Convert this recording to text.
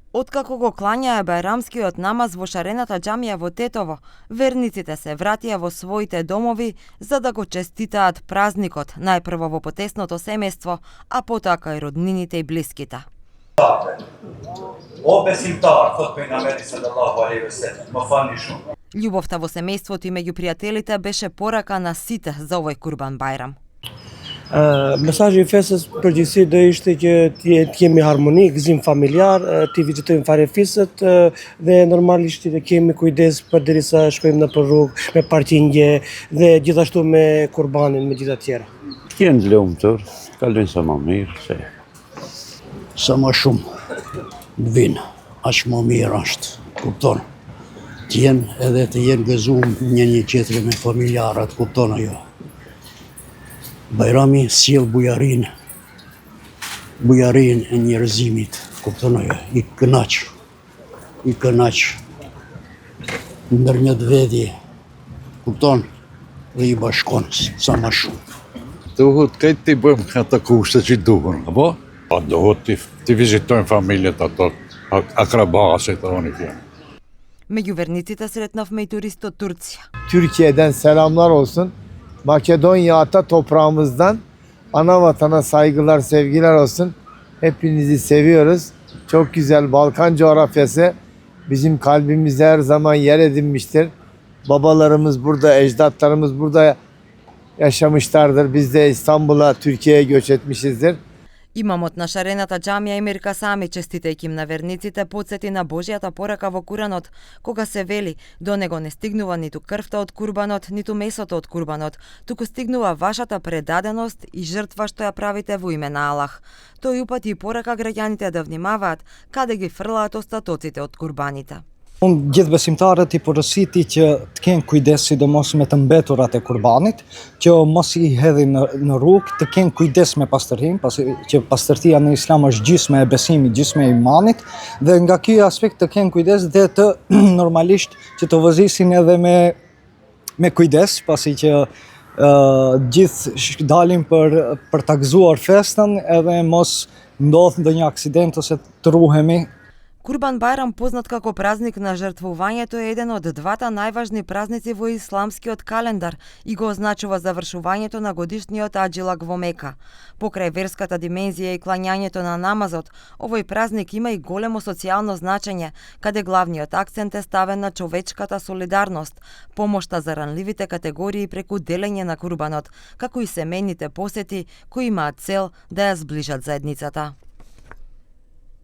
Откако го клањаа бајрамскиот намаз во шарената џамија во Тетово, верниците се вратија во своите домови за да го честитаат празникот, најпрво во потесното семејство, а потоа и роднините и блиските. Љубовта во семејството и меѓу пријателите беше порака на сите за овој Курбан Бајрам. Mesazhi i fesës përgjithësi do ishte që të jemi harmonik, gëzim familjar, të vizitojmë fare fisët dhe normalisht të kemi kujdes përderisa shkojmë nëpër rrugë me parqingje dhe gjithashtu me kurbanin me gjitha tjera. Të jenë lumtur, kalojnë sa më mirë se sa më shumë të vinë, aq më mirë është, kupton. Të jenë edhe të jenë gëzuar një tjetrin me familjarët, kupton ajo. Bajrami sjell bujarin e njerëzimit, kupton ajo, i kënaq ndër një vetëdije, kupton, dhe i bashkon sa më shumë. duhet këtë të bëjmë ato kushte që duhen, apo? Pa duhet të vizitojmë familjet ato, akrabasit, oni fjene. Među vernicите sretnavme i turistot Turcija. Türkiye'den selamlar olsun. Makedonya ata toprağımızdan ana vatana saygılar, sevgiler olsun. Hepinizi seviyoruz. Çok güzel Balkan coğrafyası bizim kalbimizde her zaman yer edinmiştir. Babalarımız burada, ecdatlarımız burada yaşamışlardır. Biz de İstanbul'a, Türkiye'ye göç etmişizdir. Имамот на шарената џамија Емир Касами, честитајќи им на верниците, потсети на Божјата порака во Куранот, кога се вели: до него не стигнува ниту крвта од курбанот, ниту месото од курбанот, туку стигнува вашата предаденост и жртва што ја правите во име на Аллах. Тој упати и порака граѓаните да внимаваат каде ги фрлаат остатоците од курбаните. Unë gjithë besimtarët i porositi që të kenë kujdes sidomos me të mbeturat e kurbanit, që mos i hedhin në rrugë, të kenë kujdes me pastërtinë, pasi që pastërtia në Islam është gjysmë e besimit, gjysmë e imanit, dhe nga ky aspekt të kenë kujdes dhe të normalisht që të vëzisin edhe me kujdes, pasi që gjithë dalin për ta gëzuar festën edhe mos ndodh ndonjë aksident ose të ruhemi. Курбан Бајрам, познат како празник на жртвувањето, е еден од двата најважни празници во исламскиот календар и го означува завршувањето на годишниот аџилак во Мека. Покрај верската димензија и клањањето на намазот, овој празник има и големо социјално значење, каде главниот акцент е ставен на човечката солидарност, помошта за ранливите категории преку делење на курбанот, како и семејните посети кои имаат цел да ја зближат заедницата.